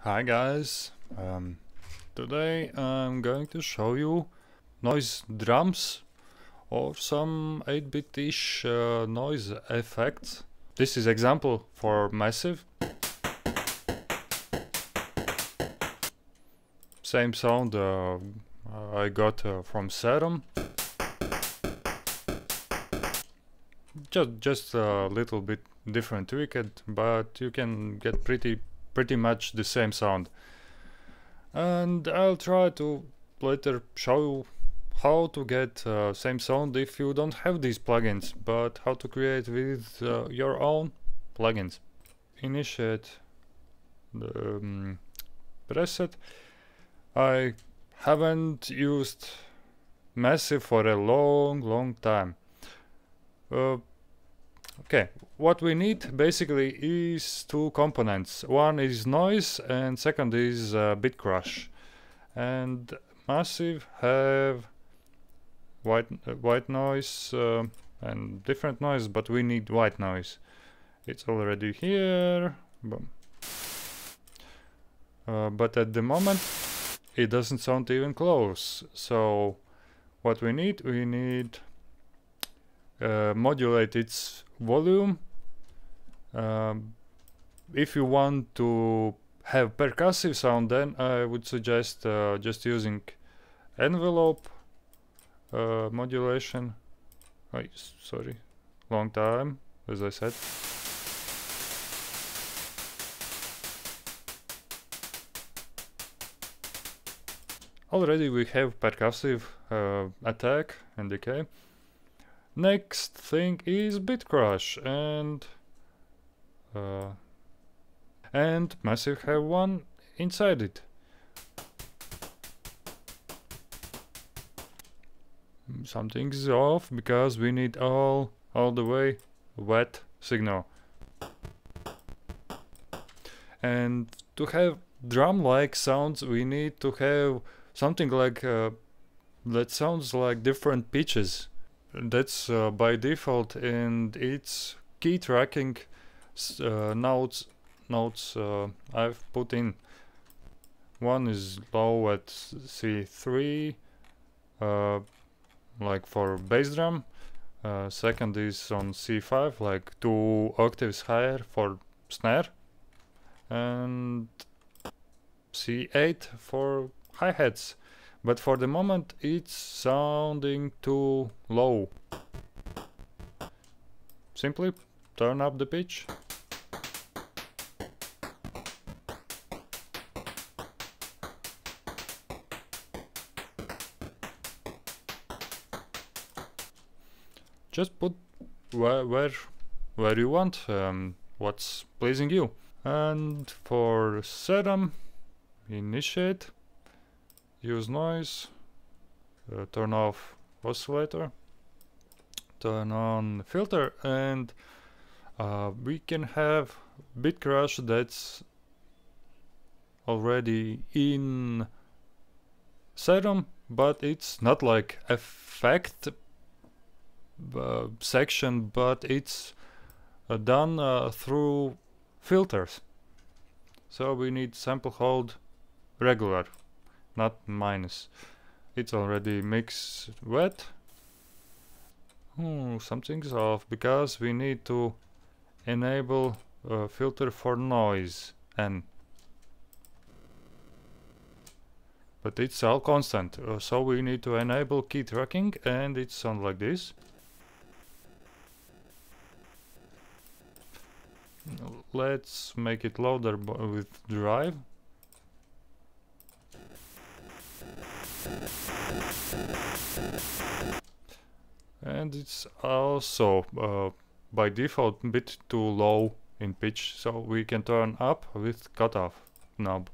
Hi guys, today I'm going to show you noise drums or some 8-bit-ish noise effects. This is example for Massive. Same sound I got from Serum. Just a little bit different tweaked, but you can get pretty much the same sound. And I'll try to later show you how to get same sound if you don't have these plugins, but how to create with your own plugins. Initiate the preset. I haven't used Massive for a long time. Okay, what we need basically is two components. One is noise and second is bit crush. And Massive have white noise and different noise, but we need white noise. It's already here, but at the moment it doesn't sound even close. So what we need modulate its volume. If you want to have percussive sound, then I would suggest just using envelope modulation. Sorry, long time, as I said. Already we have percussive attack and decay. Next thing is bit crush, and Massive have one inside it. Something's off because we need all the way wet signal. And to have drum-like sounds, we need to have something like that sounds like different pitches. That's by default, and it's key tracking notes I've put in. One is low at C3, like for bass drum. Second is on C5, like 2 octaves higher for snare, and C8 for hi-hats. But for the moment it's sounding too low. Simply turn up the pitch. Just put where you want, what's pleasing you. And for Serum, initiate, use noise, turn off oscillator, turn on filter, and we can have bit crush that's already in Serum, but it's not like effect section, but it's done through filters. So we need sample hold regular, not minus. It's already mixed wet. Something's off because we need to enable filter for noise N. But it's all constant, so we need to enable key tracking, and it sounds like this. Let's make it louder with drive. And it's also by default a bit too low in pitch, so we can turn up with cutoff knob.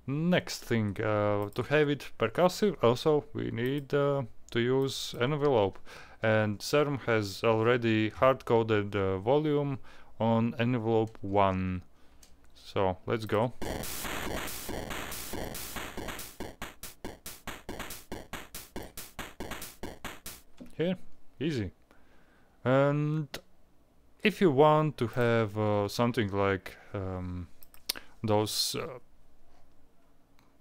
Next thing, to have it percussive, also we need to use envelope, and Serum has already hard-coded volume on envelope 1. So let's go. Here, easy. And if you want to have something like those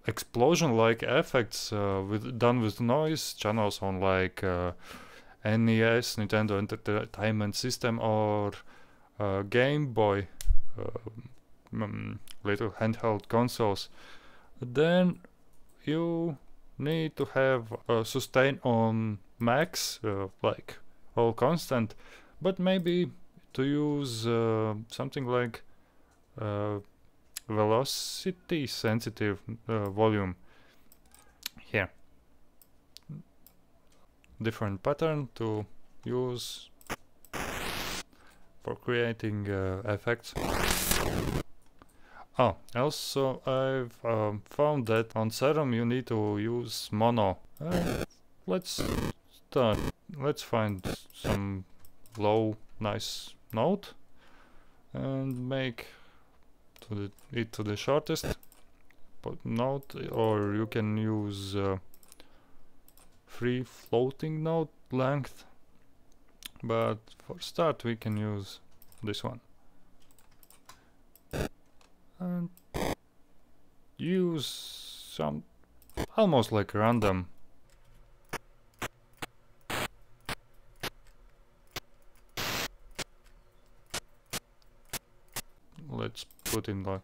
explosion-like effects done with noise channels on like NES, Nintendo Entertainment System, or Game Boy, little handheld consoles, then you need to have sustain on max, like all constant, but maybe to use something like velocity sensitive volume here. Different pattern to use for creating effects. Oh, also I've found that on Serum you need to use mono. Let's start. Let's find some low nice note and make it to the shortest note, or you can use free floating note length, but for start we can use this one and use some almost like random. Let's put in like,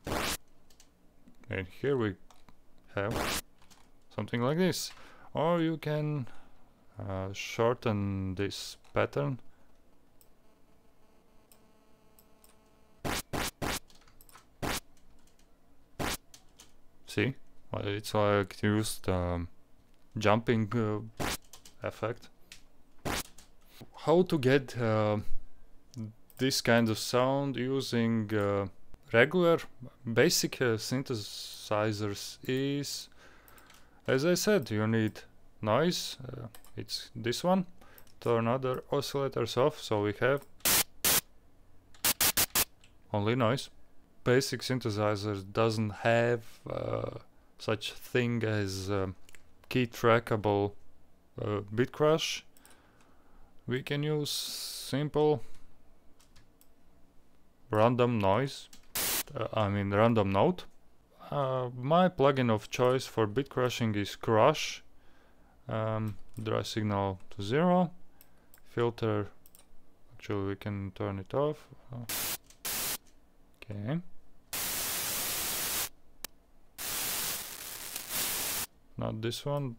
and here we have something like this. Or you can shorten this pattern. See, it's like used jumping effect. How to get this kind of sound using regular basic synthesizers is, as I said, you need noise, it's this one. Turn other oscillators off, so we have only noise. Basic synthesizer doesn't have such thing as key trackable bit crush. We can use simple random noise, random note. My plugin of choice for bit crushing is Crush. Dry signal to 0. Filter, actually we can turn it off. Okay. Not this one.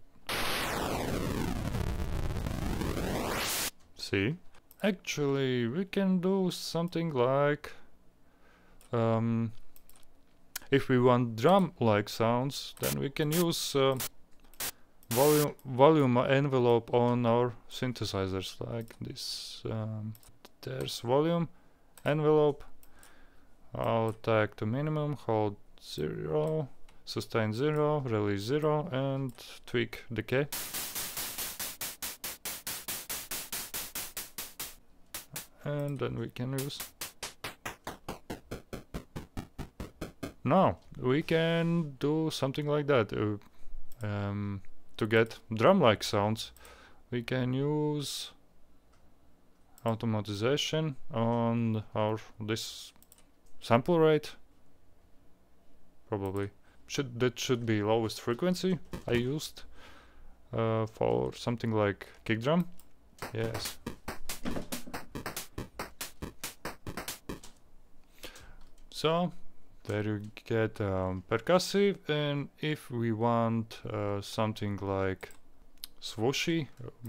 See? Actually, we can do something like if we want drum-like sounds, then we can use volume envelope on our synthesizers, like this. There's volume envelope. I'll tag to minimum, hold 0, sustain 0, release 0, and tweak decay. And then we can use. Now we can do something like that. To get drum-like sounds, we can use automatization on this sample rate. Probably that should be lowest frequency I used for something like kick drum. Yes. So there you get percussive, and if we want something like swooshy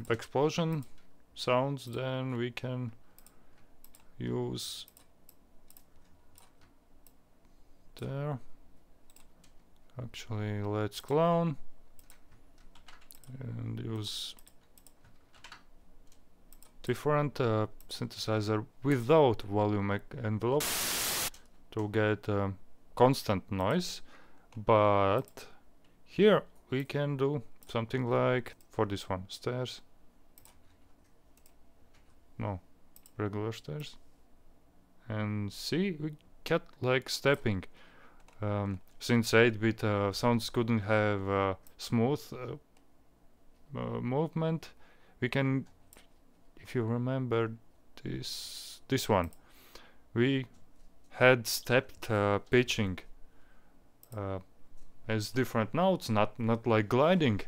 explosion sounds, then we can use there. Actually, let's clone and use different synthesizer without volume envelope to get constant noise, but here we can do something like, for this one, stairs, no, regular stairs, and see, we get like stepping. Since 8-bit sounds couldn't have smooth movement, we can, if you remember this one, we had stepped pitching as different notes, not like gliding.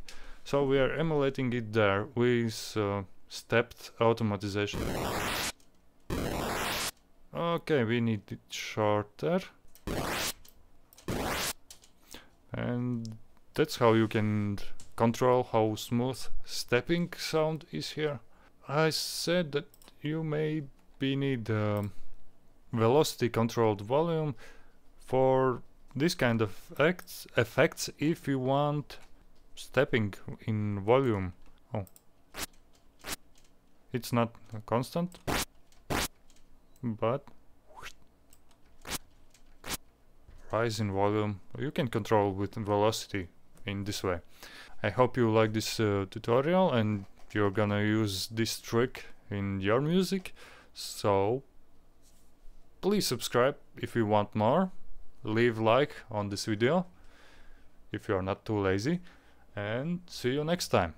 So we are emulating it there with stepped automatization. Okay, we need it shorter. And that's how you can control how smooth stepping sound is here. I said that you maybe need velocity controlled volume for this kind of effects if you want stepping in volume. Oh, it's not constant, but rise in volume you can control with velocity in this way. I hope you like this tutorial and you're gonna use this trick in your music. So please subscribe if you want more. Leave like on this video if you are not too lazy, and see you next time.